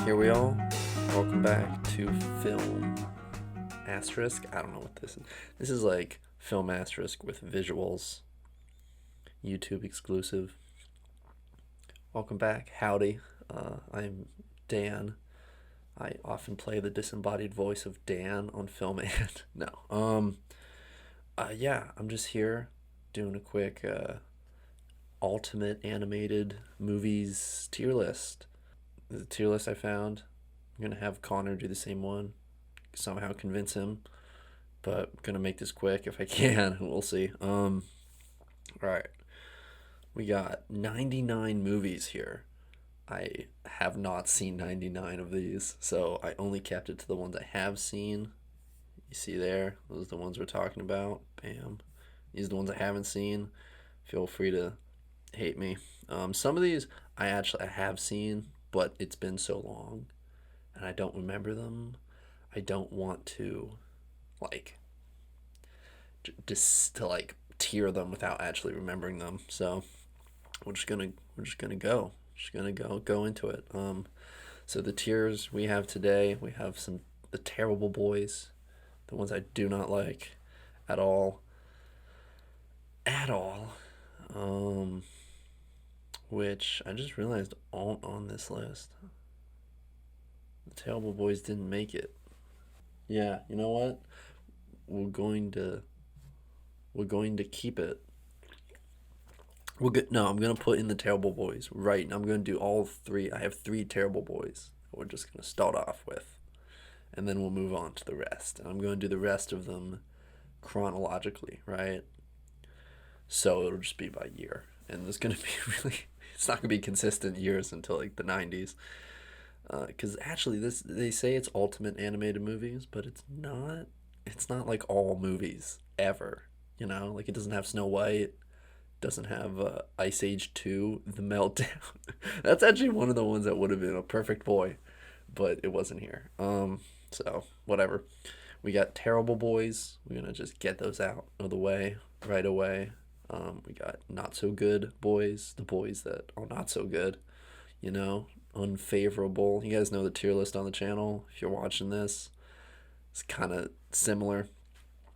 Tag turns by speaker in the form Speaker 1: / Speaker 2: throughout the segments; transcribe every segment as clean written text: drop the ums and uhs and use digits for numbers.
Speaker 1: Here we all. Welcome back to Film Asterisk. I don't know what this is. This is like Film Asterisk with visuals. YouTube exclusive. Welcome back. Howdy. I'm Dan. I often play the disembodied voice of Dan on Film and no. I'm just here doing a quick ultimate animated movies tier list. The tier list I found. I'm gonna have Connor do the same one. Somehow convince him, but I'm gonna make this quick if I can. We'll see. Right. We got 99 movies here. I have not seen 99 of these, so I only kept it to the ones I have seen. You see there? Those are the ones we're talking about. Bam. These are the ones I haven't seen. Feel free to hate me. Some of these I have seen, but it's been so long and I don't remember them. I don't want to just to tier them without actually remembering them. So we're just gonna go into it. So the tiers we have today, we have the terrible boys, the ones I do not like at all. Which I just realized aren't on this list. The terrible boys didn't make it. Yeah, you know what? We're going to keep it. I'm gonna put in the terrible boys. Right, and I'm gonna do all three. I have three terrible boys that we're just gonna start off with, and then we'll move on to the rest. And I'm gonna do the rest of them chronologically, right? So it'll just be by year, and there's gonna be it's not gonna be consistent years until the 90s. Because actually, they say it's ultimate animated movies, but it's not. It's not like all movies ever. It doesn't have Snow White. Doesn't have Ice Age 2, The Meltdown. That's actually one of the ones that would have been a perfect boy, but it wasn't here. So whatever. We got Terrible Boys. We're gonna just get those out of the way right away. We got Not So Good Boys, the boys that are not so good. Unfavorable. You guys know the tier list on the channel. If you're watching this, it's kind of similar.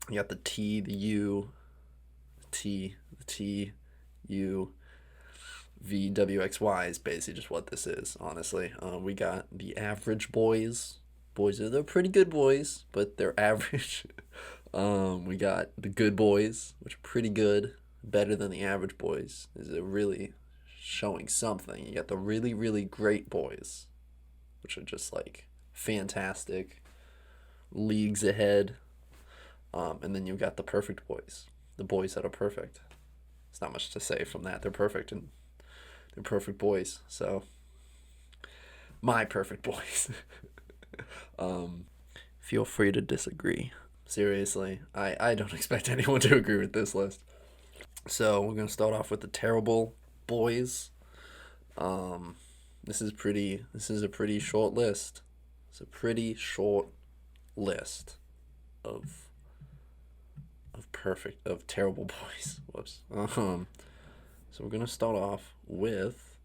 Speaker 1: You got the T, the U, the T, U, V, W, X, Y is basically just what this is, honestly. We got the average boys. They're pretty good boys, but they're average. We got the good boys, which are pretty good, better than the average boys. Is it really showing something? You got the really, really great boys, which are just fantastic, leagues ahead. And then you got the perfect boys, the boys that are perfect. It's not much to say from that. They're perfect, and they're perfect boys. So my perfect boys. Feel free to disagree. Seriously, I don't expect anyone to agree with this list. So we're gonna start off with the terrible boys. This is a pretty short list. It's a pretty short list of terrible boys. Whoops. So we're gonna start off with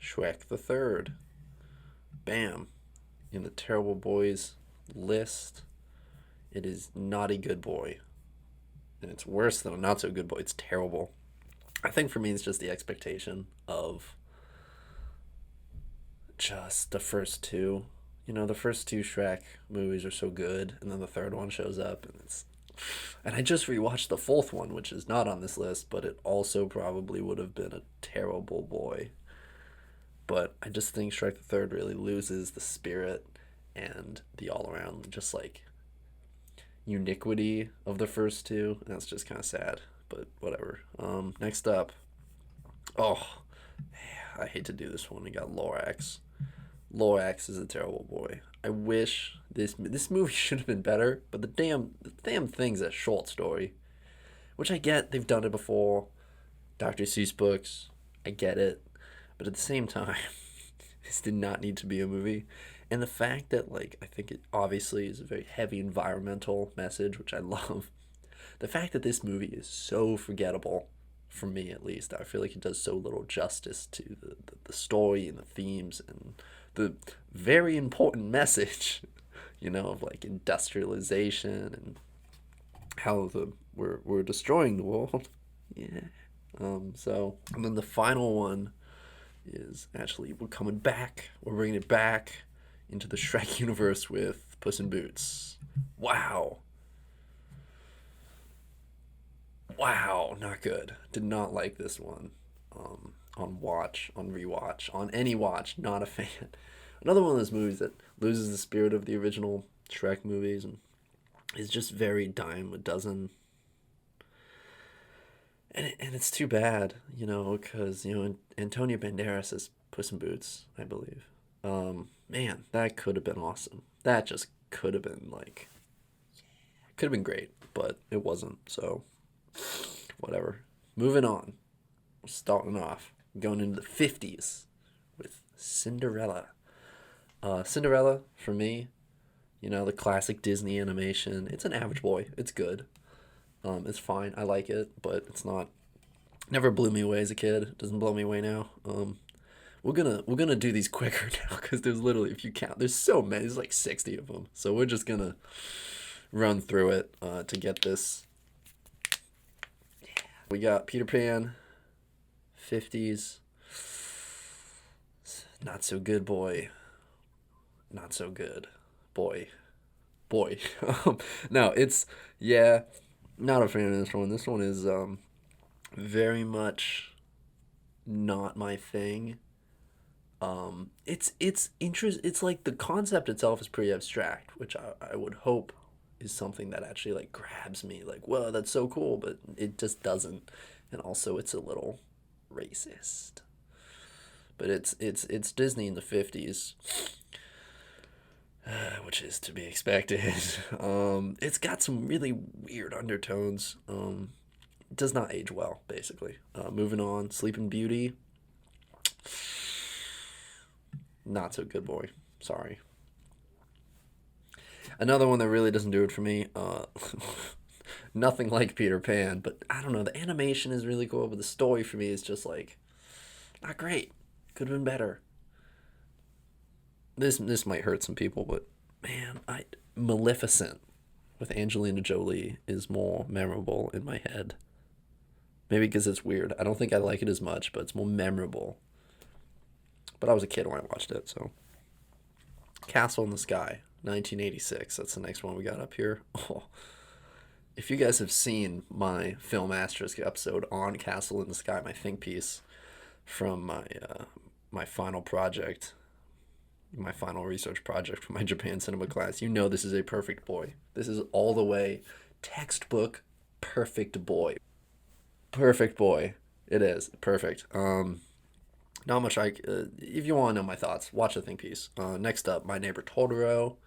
Speaker 1: Shrek the Third. Bam. In the terrible boys list, it is not a good boy. And it's worse than a not so good boy. It's terrible. I think for me it's just the expectation of just the first two. The first two Shrek movies are so good, and then the third one shows up, and I just rewatched the fourth one, which is not on this list, but it also probably would have been a terrible boy. But I just think Shrek the Third really loses the spirit and the all-around just uniquity of the first two. And that's just kind of sad, but whatever. Next up, I hate to do this one. We got Lorax. Lorax is a terrible boy. I wish this movie should have been better, but the damn thing's a short story, which I get. They've done it before. Dr. Seuss books, I get it, but at the same time, this did not need to be a movie. And the fact that I think it obviously is a very heavy environmental message, which I love. The fact that this movie is so forgettable, for me at least, I feel like it does so little justice to the story and the themes and the very important message, of like industrialization and how we're destroying the world. Yeah. So, and then the final one is actually we're coming back. We're bringing it back into the Shrek universe with Puss in Boots. Wow. Wow, not good. Did not like this one. On watch, on rewatch, on any watch, not a fan. Another one of those movies that loses the spirit of the original Shrek movies and is just very dime a dozen. And it's too bad, because Antonio Banderas is Puss in Boots, I believe. Man, that could have been awesome. That just could have been could have been great, but it wasn't. So whatever. Moving on. Starting off, going into the 50s with Cinderella. Cinderella, for me, the classic Disney animation. It's an average boy. It's good. It's fine. I like it, but it's not. Never blew me away as a kid. It doesn't blow me away now. We're gonna do these quicker now because there's literally, if you count, there's so many. There's like 60 of them. So we're just gonna run through it to get this. We got Peter Pan, 50s. Not so good, boy. Not so good, boy. No, it's not a fan of this one. This one is very much not my thing. It's it's like the concept itself is pretty abstract, which I would hope is something that actually like grabs me, like, whoa, that's so cool, but it just doesn't. And also it's a little racist. But it's Disney in the 50s. Which is to be expected. It's got some really weird undertones. It does not age well, basically. Moving on, Sleeping Beauty. Not so good, boy. Sorry. Another one that really doesn't do it for me. Nothing like Peter Pan, but I don't know. The animation is really cool, but the story for me is just like not great. Could have been better. This might hurt some people, but man, Maleficent with Angelina Jolie is more memorable in my head. Maybe because it's weird. I don't think I like it as much, but it's more memorable. But I was a kid when I watched it, so. Castle in the Sky, 1986. That's the next one we got up here. Oh. If you guys have seen my Film Asterisk episode on Castle in the Sky, my think piece from my final project, my final research project for my Japan cinema class, this is a perfect boy. This is all the way textbook perfect boy. Perfect boy. It is perfect. Not much if you want to know my thoughts, watch the think piece. Next up, My Neighbor Totoro.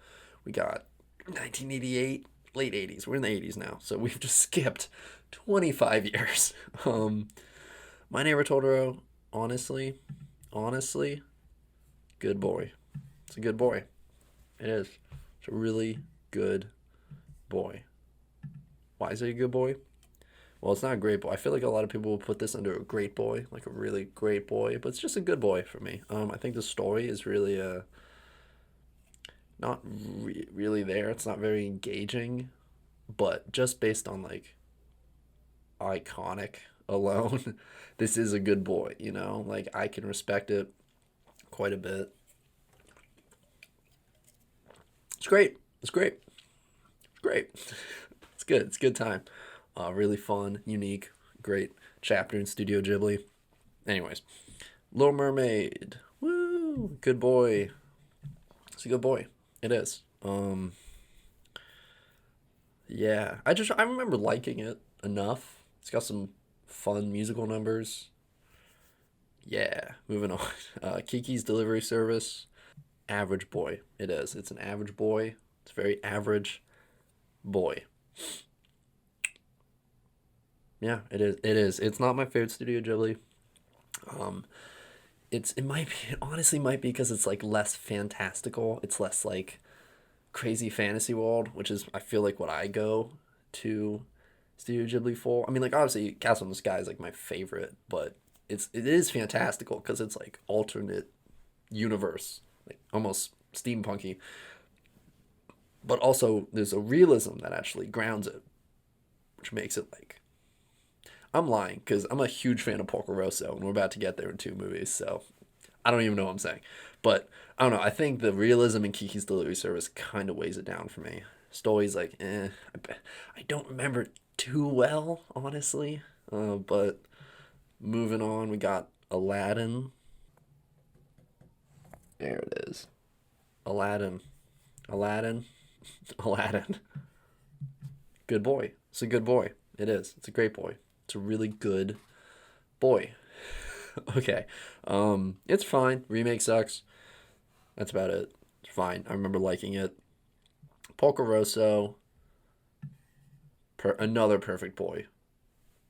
Speaker 1: We got 1988, late 80s. We're in the 80s now, so we've just skipped 25 years. My Neighbor Totoro, honestly, good boy. It's a good boy. It is. It's a really good boy. Why is it a good boy? Well, it's not a great boy. I feel like a lot of people will put this under a great boy, like a really great boy, but it's just a good boy for me. I think the story is really not really there. It's not very engaging, but just based on like iconic alone, this is a good boy. Like I can respect it quite a bit. It's great. It's great. It's great. It's good. It's a good time. Really fun, unique, great chapter in Studio Ghibli. Anyways, Little Mermaid. Woo! Good boy. It's a good boy. It is. Yeah. I remember liking it enough. It's got some fun musical numbers. Yeah. Moving on. Kiki's Delivery Service. Average boy. It is. It's an average boy. It's a very average boy. Yeah, it is. It is. It's not my favorite Studio Ghibli. It honestly might be because it's like less fantastical. It's less like crazy fantasy world, which is I feel like what I go to Studio Ghibli for. I mean, like obviously Castle in the Sky is like my favorite, but it is fantastical because it's like alternate universe like almost steampunky. But also, there's a realism that actually grounds it, which makes it like. I'm lying because I'm a huge fan of Porco Rosso, and we're about to get there in 2 movies, so I don't even know what I'm saying. But I don't know. I think the realism in Kiki's Delivery Service kind of weighs it down for me. Story's like, I don't remember it too well, honestly. But moving on, we got Aladdin. There it is. Aladdin. Aladdin. Aladdin. Good boy. It's a good boy. It is. It's a great boy. It's a really good boy. Okay. It's fine. Remake sucks. That's about it. It's fine. I remember liking it. Porco Rosso. Another perfect boy.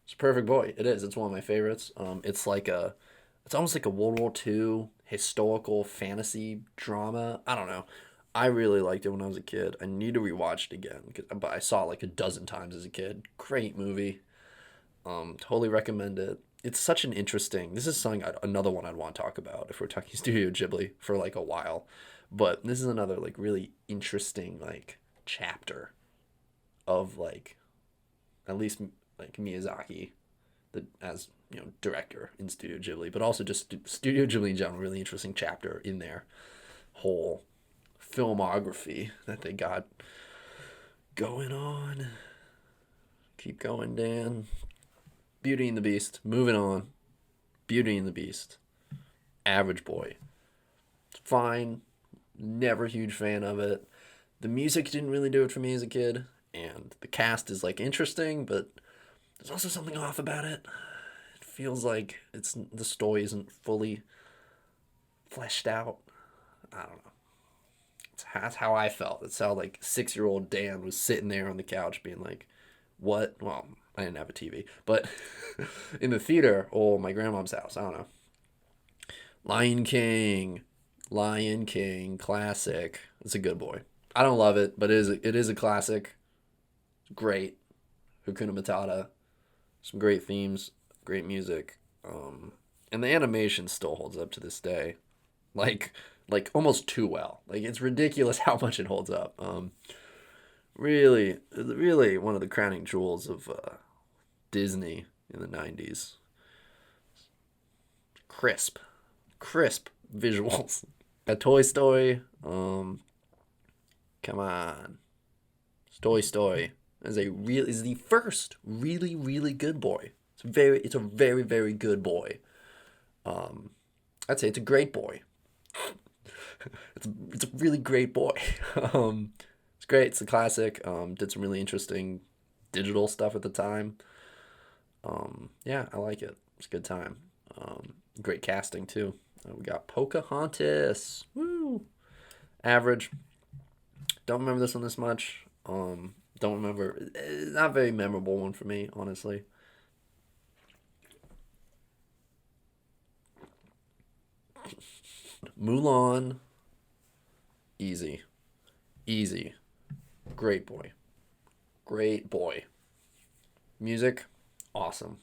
Speaker 1: It's a perfect boy. It is. It's one of my favorites. It's almost like a World War II historical fantasy drama. I don't know. I really liked it when I was a kid. I need to rewatch it again, but I saw it like a dozen times as a kid. Great movie. Totally recommend it. It's such an interesting. This is another one I'd want to talk about if we're talking Studio Ghibli for like a while, but this is another like really interesting like chapter of like at least like Miyazaki, as director in Studio Ghibli, but also just Studio Ghibli in general. Really interesting chapter in their whole filmography that they got going on. Keep going, Dan. Beauty and the Beast. Moving on. Beauty and the Beast. Average boy. It's fine. Never a huge fan of it. The music didn't really do it for me as a kid, and the cast is like interesting, but there's also something off about it. It feels like the story isn't fully fleshed out. I don't know. That's how I felt. It's how like 6-year-old Dan was sitting there on the couch being like, what? Well, I didn't have a TV, but in the theater or my grandmom's house, I don't know. Lion King. Lion King, classic. It's a good boy. I don't love it, but it is a classic. Great. Hakuna Matata. Some great themes, great music. And the animation still holds up to this day. Like almost too well. Like it's ridiculous how much it holds up. Really, really one of the crowning jewels of Disney in the 90s. Crisp visuals. A Toy Story. Come on. Toy Story is the first really really good boy. It's a very very good boy. I'd say it's a great boy. it's a really great boy. It's great. It's a classic. Did some really interesting digital stuff at the time. Yeah, I like it. It's a good time. Great casting too. We got Pocahontas. Woo! Average. Don't remember this one this much. Don't remember. Not a very memorable one for me, honestly. Mulan. Easy. Easy. Great boy. Great boy. Music. Awesome.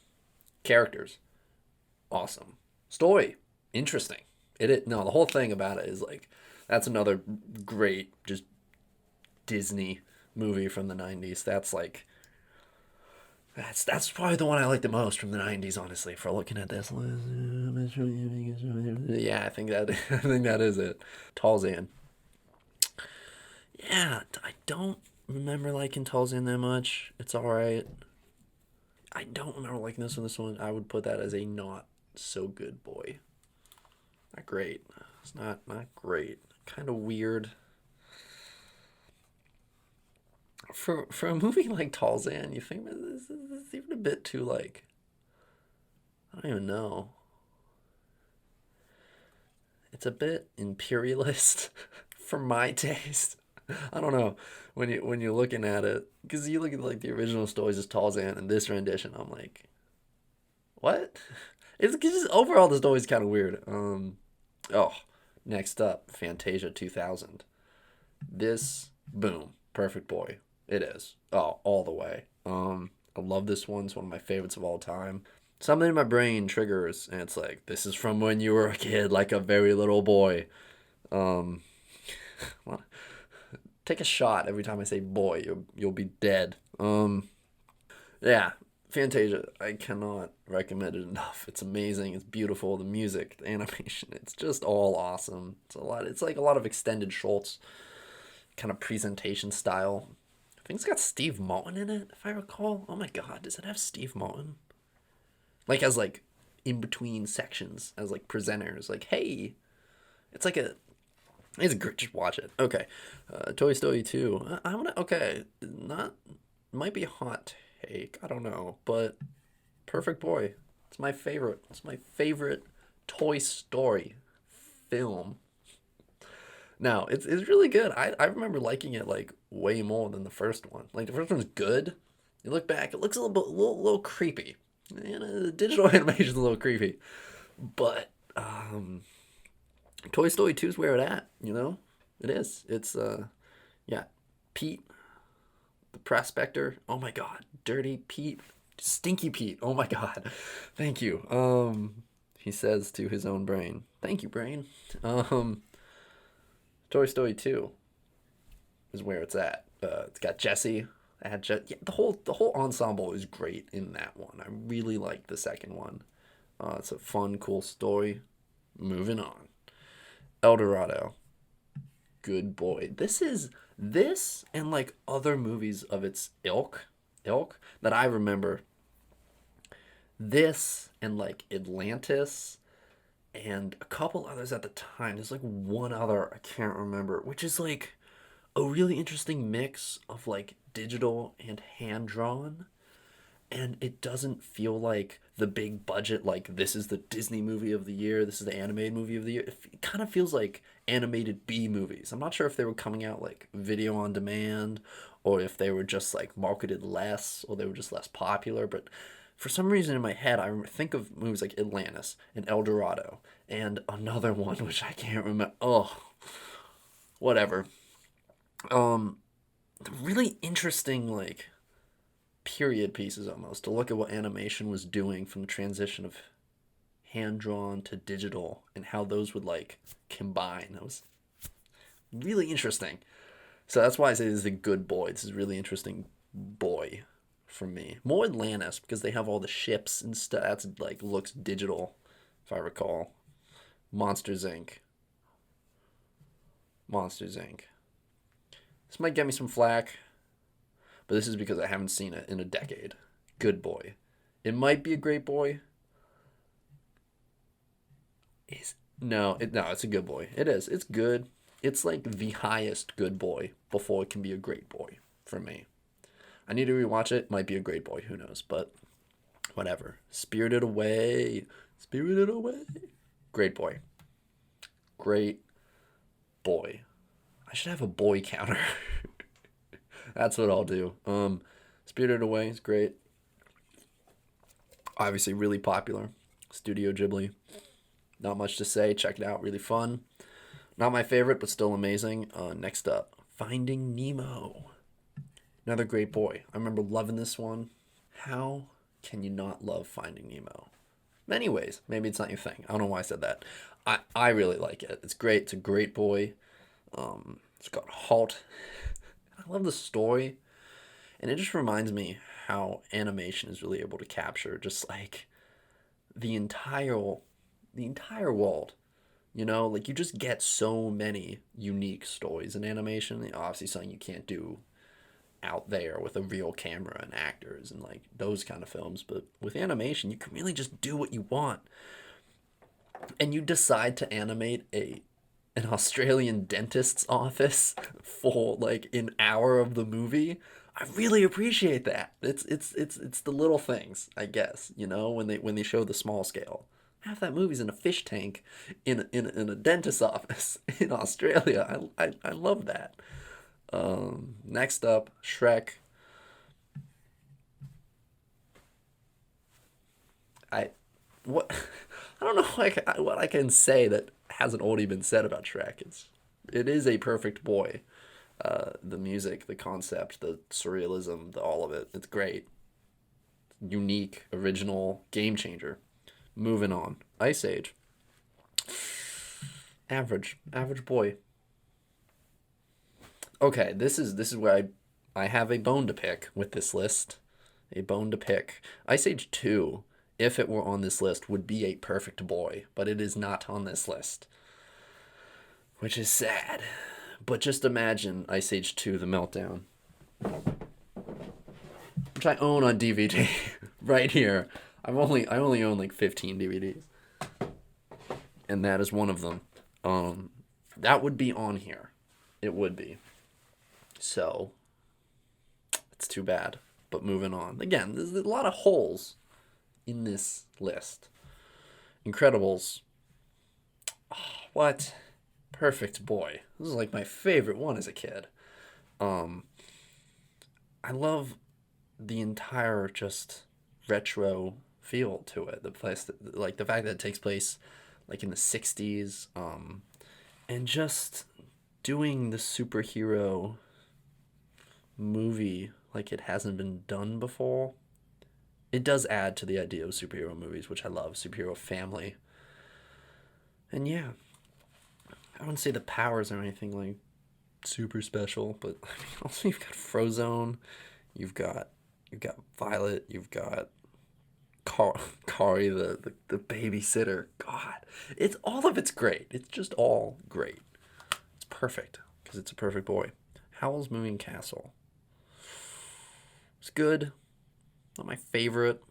Speaker 1: Characters. Awesome. Story. Interesting. No, the whole thing about it is like that's another great just Disney movie from the 90s. That's probably the one I like the most from the 90s, honestly, for looking at this. Yeah, I think that is it. Tarzan. Yeah, I don't remember liking Tarzan that much. It's alright. I don't remember liking this one. This one, I would put that as a not so good boy. Not great. It's not great. Kind of weird. For a movie like Tarzan, you think this is even a bit too like, I don't even know. It's a bit imperialist for my taste. I don't know when you're looking at it, because you look at like the original stories as Tarzan and this rendition, I'm like, what? It's just overall the story's kind of weird. Oh, next up, Fantasia 2000. This, boom, perfect boy. It is. Oh, all the way. I love this one. It's one of my favorites of all time. Something in my brain triggers, and it's like, this is from when you were a kid, like a very little boy. Um, well, take a shot every time I say boy. You'll be dead. Yeah, Fantasia. I cannot recommend it enough. It's amazing. It's beautiful. The music, the animation. It's just all awesome. It's a lot. It's like a lot of extended Schultz kind of presentation style. I think it's got Steve Martin in it, if I recall. Oh my God, does it have Steve Martin? Like as like in between sections as like presenters. Like, hey, it's like a it's great. Just watch it. Okay, Toy Story 2. I'm gonna okay. Not might be a hot take. I don't know, but Perfect Boy. It's my favorite. It's my favorite Toy Story film. Now it's really good. I remember liking it like way more than the first one. Like the first one's good. You look back, it looks a little creepy. You know, the digital animation's a little creepy, but Toy Story 2 is where it at. You know, it is. It's yeah, Pete, the prospector. Oh my God, Dirty Pete, Stinky Pete. Oh my God, thank you. He says to his own brain, "Thank you, brain." Toy Story 2 is where it's at. It's got Jesse. Yeah, the whole ensemble is great in that one. I really like the second one. It's a fun, cool story. Moving on. El Dorado. Good boy. This and like other movies of its ilk that I remember. This and like Atlantis and a couple others at the time. There's like one other I can't remember, which is like a really interesting mix of like digital and hand drawn. And it doesn't feel like the big budget, like this is the Disney movie of the year, this is the animated movie of the year. It kind of feels like animated B movies. I'm not sure if they were coming out like video on demand or if they were just like marketed less or they were just less popular. But for some reason in my head, I think of movies like Atlantis and El Dorado and another one, which I can't remember. Oh, whatever. Um, really interesting, like, period pieces almost to look at what animation was doing from the transition of hand drawn to digital and how those would like combine. That was really interesting. So that's why I say this is a good boy. This is a really interesting boy for me. More Atlantis because they have all the ships and stuff. That's like looks digital, if I recall. Monsters Inc. Monsters Inc. This might get me some flack, but this is because I haven't seen it in a decade. Good boy. It might be a great boy. Is no, it's a good boy. It is. It's good. It's like the highest good boy before it can be a great boy for me. I need to rewatch it. Might be a great boy. Who knows? But whatever. Spirited Away. Spirited Away. Great boy. Great boy. I should have a boy counter. That's what I'll do. Spirited Away is great. Obviously, really popular. Studio Ghibli. Not much to say. Check it out. Really fun. Not my favorite, but still amazing. Next up, Finding Nemo. Another great boy. I remember loving this one. How can you not love Finding Nemo? In many ways. Maybe it's not your thing. I don't know why I said that. I really like it. It's great. It's a great boy. It's got Halt. I love the story. And it just reminds me how animation is really able to capture just like the entire world. You know, like you just get so many unique stories in animation. Obviously something you can't do out there with a real camera and actors and like those kind of films, but with animation you can really just do what you want. And you decide to animate an Australian dentist's office for like an hour of the movie. I really appreciate that. It's the little things, I guess, you know, when they show the small scale. Half that movie's in a fish tank in a dentist's office in Australia. I love that. Next up, Shrek. I what I don't know what I can say that hasn't already been said about Shrek. It is a perfect boy. The music, the concept, the surrealism, all of it. It's great. Unique, original, game changer. Moving on. Ice Age. Average boy. Okay, this is where I have a bone to pick with this list. A bone to pick. Ice Age 2, if it were on this list, would be a perfect boy, but it is not on this list, which is sad. But just imagine Ice Age 2, The Meltdown, which I own on DVD right here. I only own like 15 DVDs, and that is one of them. That would be on here. It would be. So it's too bad. But moving on. Again, there's a lot of holes in this list. Incredibles. Oh, what? Perfect boy. This is like my favorite one as a kid. I love the entire just retro feel to it. The place, like the fact that it takes place like in the 60s, and just doing the superhero movie like it hasn't been done before. It does add to the idea of superhero movies, which I love. Superhero family. And yeah, I wouldn't say the powers are anything like super special, but I mean, also you've got Frozone, you've got Violet, you've got Kari, the babysitter. God, it's all of it's great. It's just all great. It's perfect because it's a perfect boy. Howl's Moving Castle. It's good. Not my favorite.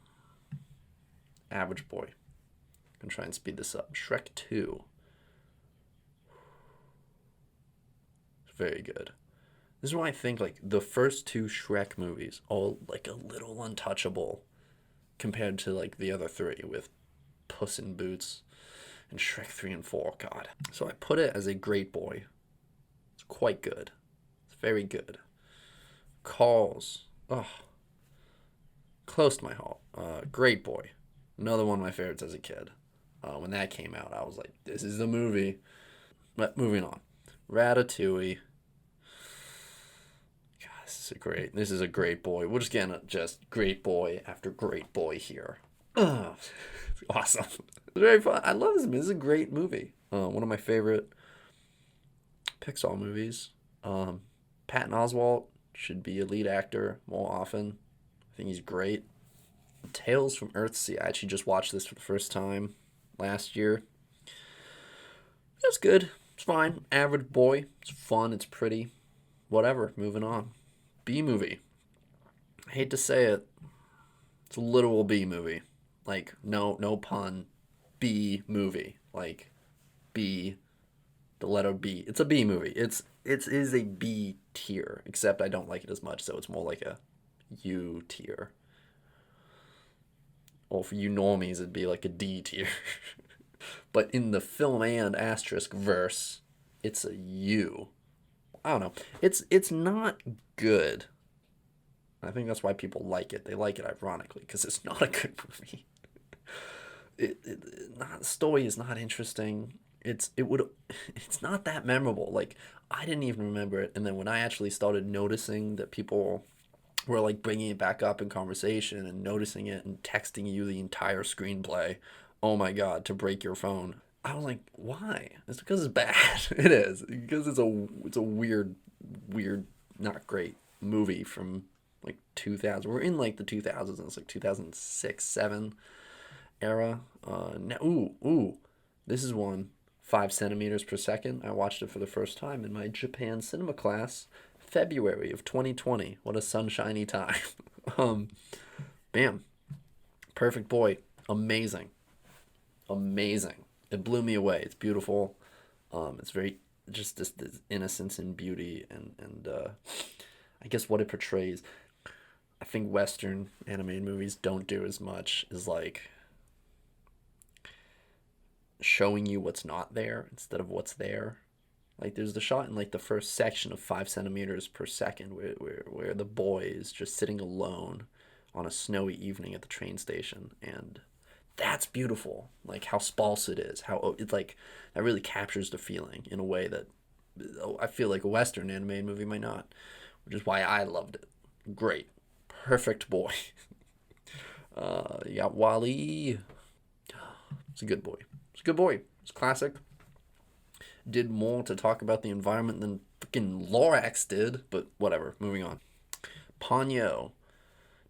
Speaker 1: Average boy. I'm gonna try and speed this up. Shrek 2. It's very good. This is why I think like the first two Shrek movies all like a little untouchable compared to like the other three with Puss in Boots and Shrek 3 and 4. God. So I put it as a great boy. It's quite good. It's very good. Calls. Oh, close to my heart. Great boy. Another one of my favorites as a kid. When that came out, I was like, this is the movie. But moving on. Ratatouille. God, this is a great boy. We're just getting just great boy after great boy here. It's awesome. It's very fun. I love this movie. This is a great movie. One of my favorite Pixar movies. Patton Oswalt should be a lead actor more often. I think he's great. Tales from Earthsea. I actually just watched this for the first time last year. It's good. It's fine. Average boy. It's fun. It's pretty. Whatever. Moving on. B movie. I hate to say it. It's a literal B movie. Like, no pun. B movie. Like, B, the letter B. It's a B movie. It is a B tier, except I don't like it as much, so it's more like a U tier. Or for you normies, it'd be like a D tier. But in the film and asterisk verse, it's a U. I don't know. It's not good. I think that's why people like it. They like it ironically because it's not a good movie. The story is not interesting. It's not that memorable. Like I didn't even remember it, and then when I actually started noticing that people were like bringing it back up in conversation and noticing it and texting you the entire screenplay, oh my god, to break your phone. I was like, why? It's because it's bad. It is because it's a weird, not great movie from like 2000. We're in like the 2000s. And it's like 2006, 7 era. This is one 5 centimeters per second. I watched it for the first time in my Japan cinema class, February of 2020. What a sunshiny time. Bam, perfect boy, amazing. It blew me away. It's beautiful. It's very just this innocence and beauty and I guess what it portrays. I think Western animated movies don't do as much as like showing you what's not there instead of what's there. Like there's the shot in like the first section of 5 centimeters per second where the boy is just sitting alone on a snowy evening at the train station, and that's beautiful. Like how sparse it is, how it's like that really captures the feeling in a way that I feel like a Western animated movie might not, which is why I loved it. Great, perfect boy. You got Wally. It's a good boy. It's a classic. did more to talk about the environment than freaking Lorax did, but whatever, moving on. Ponyo.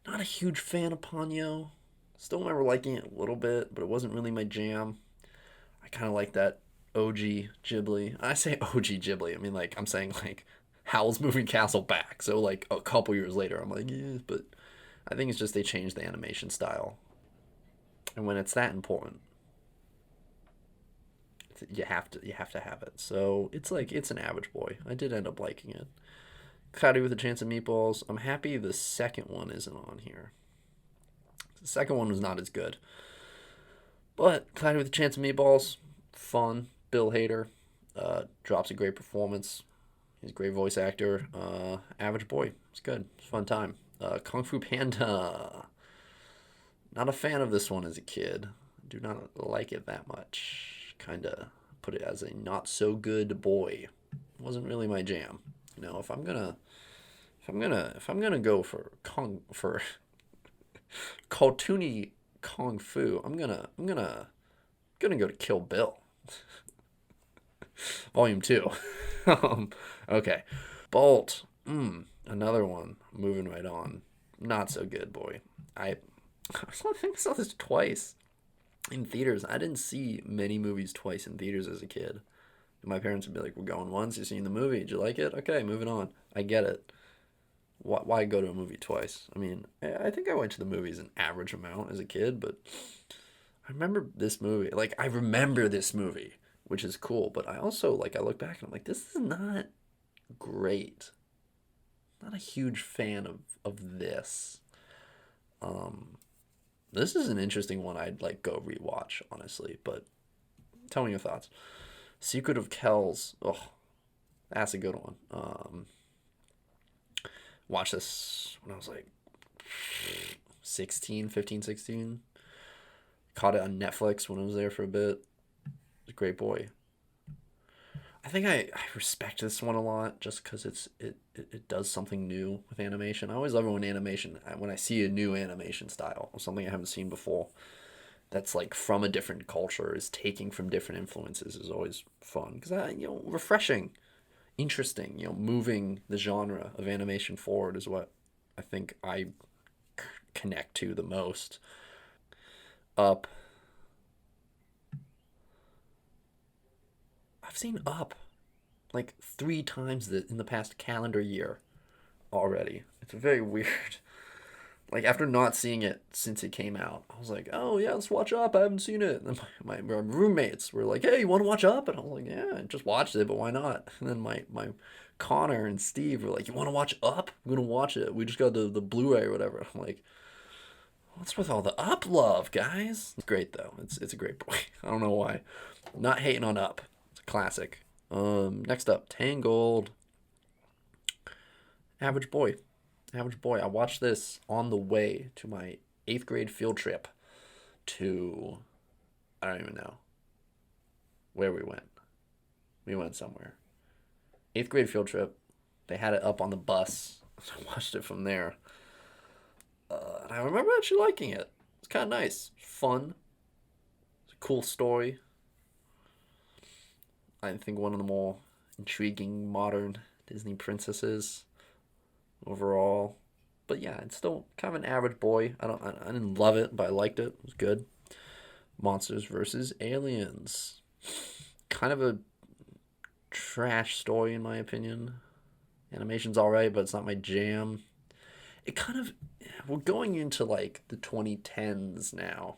Speaker 1: Not a huge fan of Ponyo. Still remember liking it a little bit, but it wasn't really my jam. I kind of like that OG Ghibli. I say OG Ghibli. I mean, like, I'm saying, like, Howl's Moving Castle back. So, like, a couple years later, I'm like, yeah, but I think it's just they changed the animation style. And when it's that important, you have to have it. So it's like it's an average boy. I did end up liking it. Cloudy with a Chance of Meatballs. I'm happy the second one isn't on here. The second one was not as good. But Cloudy with a Chance of Meatballs, fun. Bill Hader drops a great performance. He's a great voice actor. Average boy. It's good. It's a fun time. Kung Fu Panda. Not a fan of this one as a kid. Do not like it that much. Kinda put it as a not so good boy. Wasn't really my jam. You know, if I'm gonna go for cartoony kung fu, I'm gonna go to Kill Bill. Volume 2. Okay. Bolt. Another one. Moving right on. Not so good, boy. I think I saw this twice in theaters. I didn't see many movies twice in theaters as a kid. My parents would be like, "We're going once. You've seen the movie. Did you like it? Okay, moving on." I get it. Why go to a movie twice? I mean, I think I went to the movies an average amount as a kid, but I remember this movie. Like, I remember this movie, which is cool. But I also, like, I look back and I'm like, this is not great. Not a huge fan of this. This is an interesting one I'd, like, go rewatch, honestly. But tell me your thoughts. Secret of Kells. Oh, that's a good one. Watched this when I was like 15, 16. Caught it on Netflix when I was there for a bit. A great boy. I think I respect this one a lot just because it does something new with animation. I always love it when I see a new animation style or something I haven't seen before that's like from a different culture, is taking from different influences, is always fun because refreshing, interesting. Moving the genre of animation forward is what I think I connect to the most. Up. I've seen Up like 3 times in the past calendar year already. It's very weird. Like, after not seeing it since it came out, I was like, oh, yeah, let's watch Up. I haven't seen it. And then my roommates were like, hey, you want to watch Up? And I was like, yeah, I just watched it, but why not? And then my Connor and Steve were like, you want to watch Up? I'm going to watch it. We just got the Blu-ray or whatever. I'm like, what's with all the Up love, guys? It's great, though. It's a great boy. I don't know why. Not hating on Up. It's a classic. Next up, Tangled. Average boy. I watched this on the way to my 8th grade field trip to, I don't even know where we went. We went somewhere. 8th grade field trip. They had it up on the bus. So I watched it from there. And I remember actually liking it. It's kind of nice. Fun. It's a cool story. I think one of the more intriguing modern Disney princesses overall. But yeah, it's still kind of an average boy. I didn't love it, but I liked it. It was good. Monsters versus Aliens. Kind of a trash story in my opinion. Animation's alright, but it's not my jam. We're going into like the 2010s now.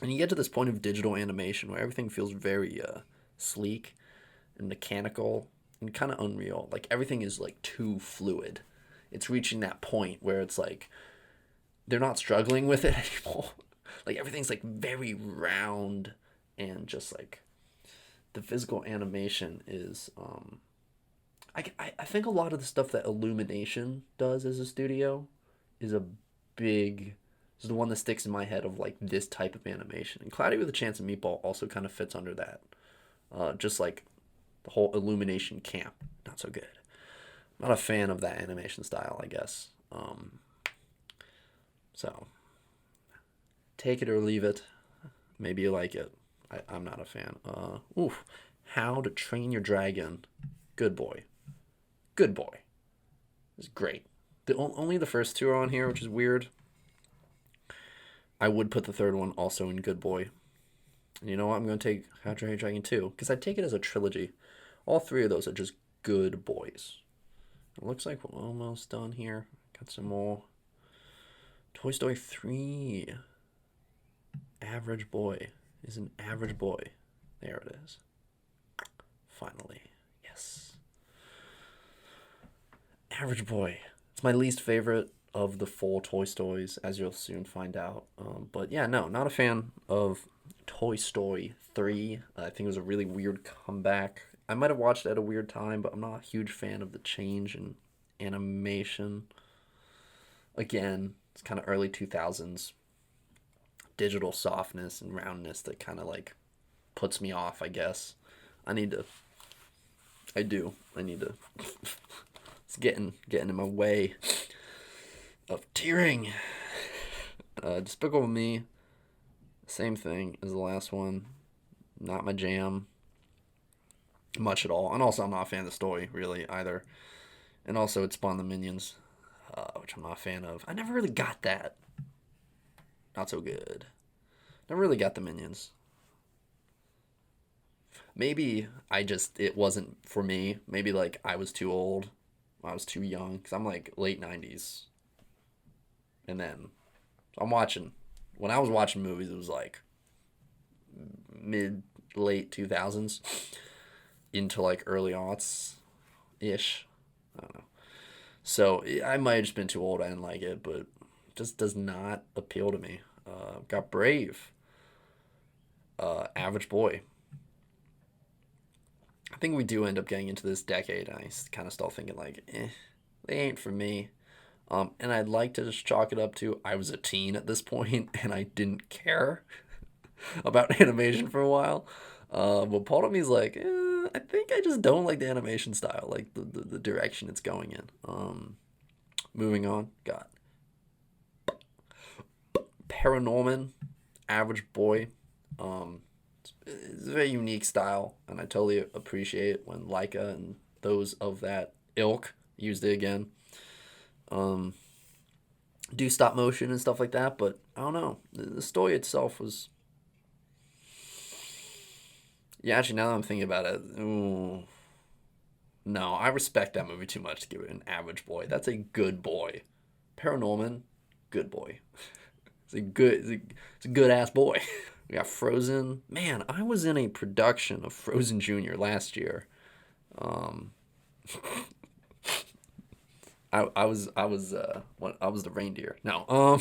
Speaker 1: And you get to this point of digital animation where everything feels very sleek and mechanical and kind of unreal. Like, everything is like too fluid. It's reaching that point where it's like they're not struggling with it anymore. Like, everything's like very round, and just like the physical animation is I think a lot of the stuff that Illumination does as a studio is the one that sticks in my head of like this type of animation. And Cloudy with a Chance of Meatball also kind of fits under that. Just like the whole Illumination camp, not so good. Not a fan of that animation style, I guess. So, take it or leave it. Maybe you like it. I'm not a fan. How to Train Your Dragon. Good boy. Good boy. It's great. Only the first two are on here, which is weird. I would put the third one also in Good Boy. And you know what? I'm going to take How to Train Your Dragon 2, because I take it as a trilogy. All three of those are just good boys. It looks like we're almost done here. Got some more. Toy Story 3. Average boy is an average boy. There it is. Finally. Yes. Average boy. It's my least favorite of the 4 Toy Stories, as you'll soon find out. But yeah, no, not a fan of Toy Story 3. I think it was a really weird comeback. I might have watched it at a weird time, but I'm not a huge fan of the change in animation. Again, it's kind of early 2000s. Digital softness and roundness that kind of like puts me off, I guess. I need to. It's getting in my way of tearing. Despicable Me, same thing as the last one. Not my jam much at all. And also, I'm not a fan of the story, really, either. And also, it spawned the Minions, which I'm not a fan of. I never really got that. Not so good. Never really got the Minions. Maybe it wasn't for me. Maybe, like, I was too old. I was too young. Because I'm, like, late 90s. And then, when I was watching movies, it was, like, late 2000s. Into, like, early aughts-ish. I don't know. So, I might have just been too old. I didn't like it, but it just does not appeal to me. Got Brave. Average boy. I think we do end up getting into this decade, and I kind of start thinking, like, they ain't for me. And I'd like to just chalk it up to I was a teen at this point, and I didn't care about animation for a while. But part of me is like, I think I just don't like the animation style, like the direction it's going in. Moving on, got Paranorman, average boy. It's a very unique style, and I totally appreciate when Leica and those of that ilk used it again. Do stop motion and stuff like that, but I don't know. The story itself was... Yeah, actually, now that I'm thinking about it, ooh, no, I respect that movie too much to give it an average boy. That's a good boy. Paranorman, good boy. It's a good ass boy. We got Frozen. Man, I was in a production of Frozen Jr. last year. I was the reindeer. No,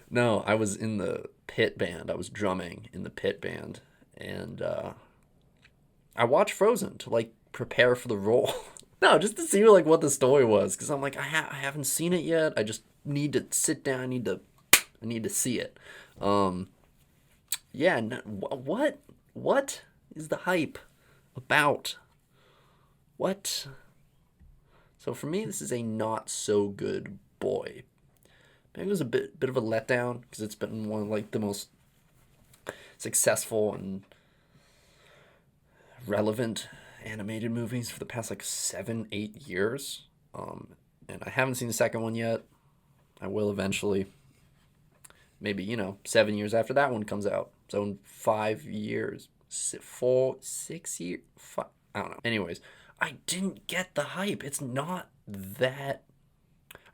Speaker 1: no, I was in the pit band. I was drumming in the pit band, and I watched Frozen to like prepare for the role. No, just to see like what the story was, because I'm like I haven't seen it yet. I just need to sit down. I need to see it. Yeah. No, what is the hype about? What? So for me, this is a not so good boy. Maybe it was a bit of a letdown because it's been one of like the most successful and relevant animated movies for the past like 7-8 years. And I haven't seen the second one yet. I will eventually. Maybe 7 years after that one comes out. So in 5 years, 6 years, 5, I don't know. Anyways, I didn't get the hype. It's not that.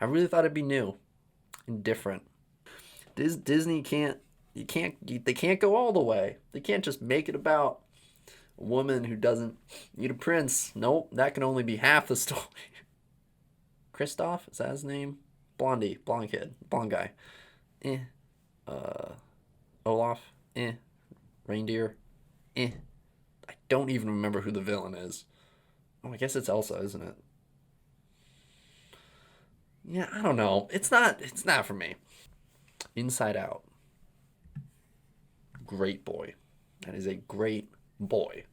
Speaker 1: I really thought it'd be new and different. Disney they can't go all the way. They can't just make it about a woman who doesn't need a prince. Nope, that can only be half the story. Kristoff, is that his name? Blonde kid, blonde guy. Olaf, reindeer, I don't even remember who the villain is. Oh, I guess it's Elsa, isn't it? Yeah, I don't know. It's not for me. Inside Out. Great boy. That is a great boy.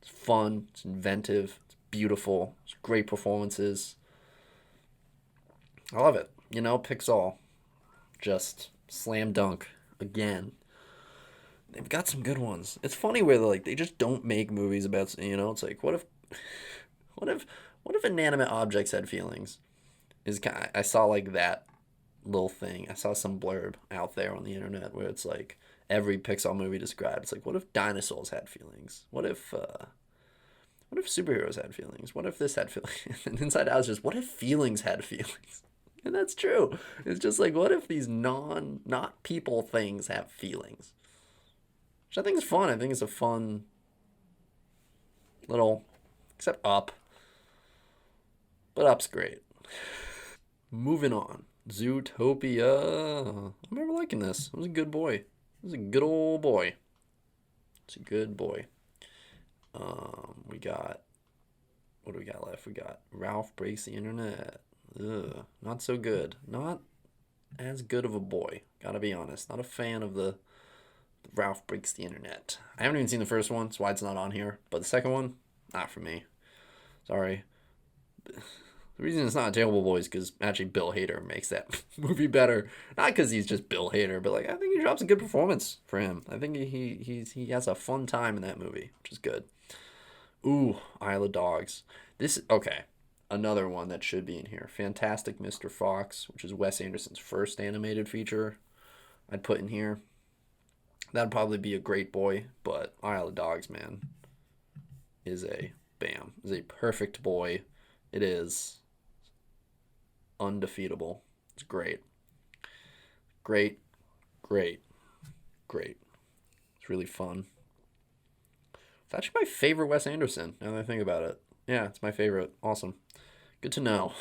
Speaker 1: It's fun, it's inventive, it's beautiful, it's great performances. I love it. Pixar. Just slam dunk again. They've got some good ones. It's funny where like they just don't make movies about, it's like what if what if inanimate objects had feelings? I saw like that little thing. I saw some blurb out there on the internet where it's like every Pixar movie described. It's like, what if dinosaurs had feelings? What if superheroes had feelings? What if this had feelings? And Inside Out is just, what if feelings had feelings? And that's true. It's just like, what if these not people things have feelings? Which I think is fun. I think it's a fun little, except Up. But Up's great. Moving on. Zootopia. I remember liking this. It was a good boy. It was a good old boy. It's a good boy. We got, what do we got left? We got Ralph Breaks the Internet. Ugh, not so good. Not as good of a boy. Gotta be honest. Not a fan of the Ralph Breaks the Internet. I haven't even seen the first one, that's why it's not on here. But the second one, not for me. Sorry. The reason it's not a terrible boy is because actually Bill Hader makes that movie better. Not because he's just Bill Hader, but like I think he drops a good performance for him. I think he has a fun time in that movie, which is good. Ooh, Isle of Dogs. This okay. Another one that should be in here. Fantastic Mr. Fox, which is Wes Anderson's first animated feature. I'd put in here. That'd probably be a great boy, but Isle of Dogs, man, is a perfect boy. It is undefeatable. It's great. Great, great, great. It's really fun. It's actually my favorite Wes Anderson, now that I think about it. Yeah, it's my favorite. Awesome. Good to know.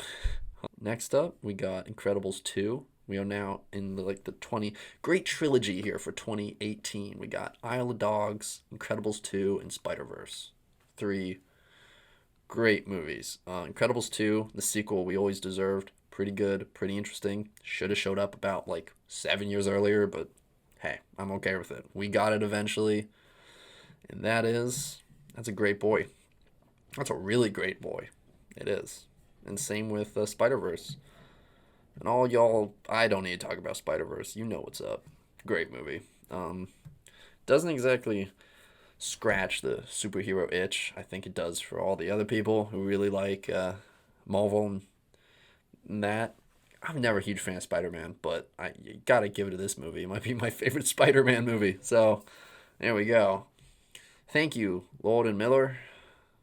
Speaker 1: Next up, we got Incredibles 2. We are now in the 20 great trilogy here for 2018. We got Isle of Dogs, Incredibles 2, and Spider-Verse. 3 great movies. Incredibles 2, the sequel we always deserved. Pretty good, pretty interesting. Should have showed up about 7 years earlier, but hey, I'm okay with it. We got it eventually. And that's a great boy. That's a really great boy. It is. And same with Spider-Verse. And all y'all, I don't need to talk about Spider-Verse. You know what's up. Great movie. Doesn't exactly scratch the superhero itch. I think it does for all the other people who really like Marvel and that. I'm never a huge fan of Spider-Man, but you gotta give it to this movie. It might be my favorite Spider-Man movie. So, there we go. Thank you, Lord and Miller.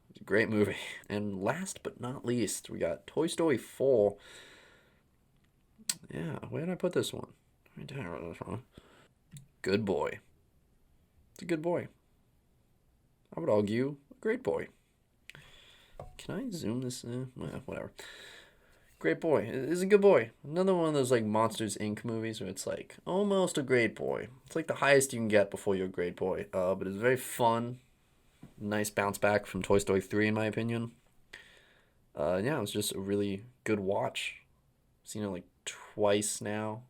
Speaker 1: It's a great movie. And last but not least, we got Toy Story 4. Yeah, where did I put this one? Right down. I wrote this wrong. Good boy. It's a good boy. I would argue a great boy. Can I zoom this in? Well, whatever. Great boy. It's a good boy. Another one of those Monsters Inc. movies where it's almost a great boy. It's the highest you can get before you're a great boy. But it's very fun. Nice bounce back from Toy Story 3 in my opinion. Yeah, it was just a really good watch. Seen it twice now.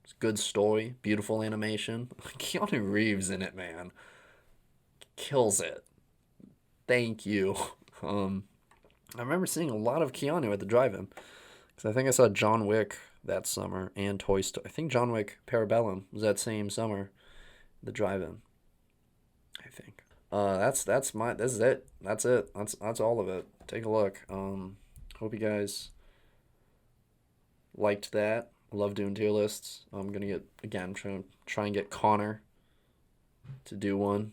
Speaker 1: It's a good story, beautiful animation. Keanu Reeves in it, man. Kills it. Thank you. I remember seeing a lot of Keanu at the drive-in. Because I think I saw John Wick that summer and Toy Story. I think John Wick Parabellum was that same summer. The drive-in. I think. This is it. That's it. That's all of it. Take a look. Hope you guys liked that. Love doing tier lists. I'm gonna try and get Connor to do one.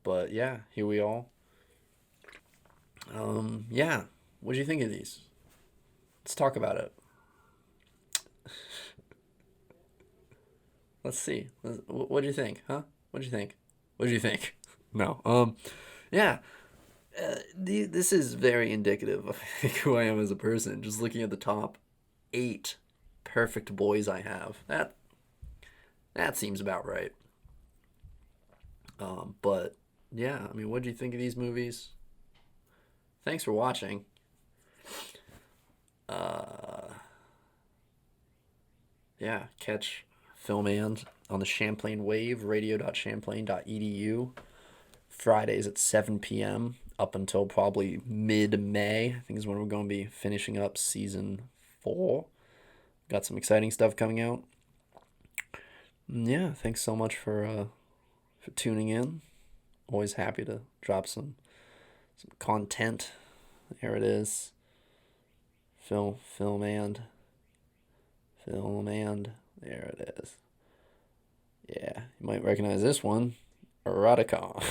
Speaker 1: But yeah, here we all. Yeah. What do you think of these? Let's talk about it. Let's see. What do you think? Huh? What do you think? What do you think? No. Yeah. This is very indicative of who I am as a person. Just looking at the top 8 perfect boys I have. That seems about right. But yeah, I mean, what do you think of these movies? Thanks for watching. Yeah, catch Film and on the Champlain Wave, radio.champlain.edu. Fridays at 7 p.m. up until probably mid-May. I think is when we're going to be finishing up season 4. Got some exciting stuff coming out. Yeah, thanks so much for for tuning in. Always happy to drop some content. There it is. Film and there it is. Yeah, you might recognize this one, Erotica.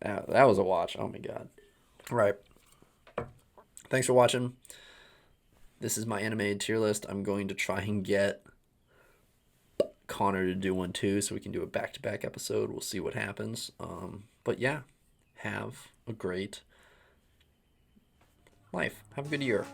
Speaker 1: That was a watch. Oh my god. All right. Thanks for watching. This is my animated tier list. I'm going to try and get Connor to do one too, so we can do a back-to-back episode. We'll see what happens. But yeah, have a great life. Have a good year.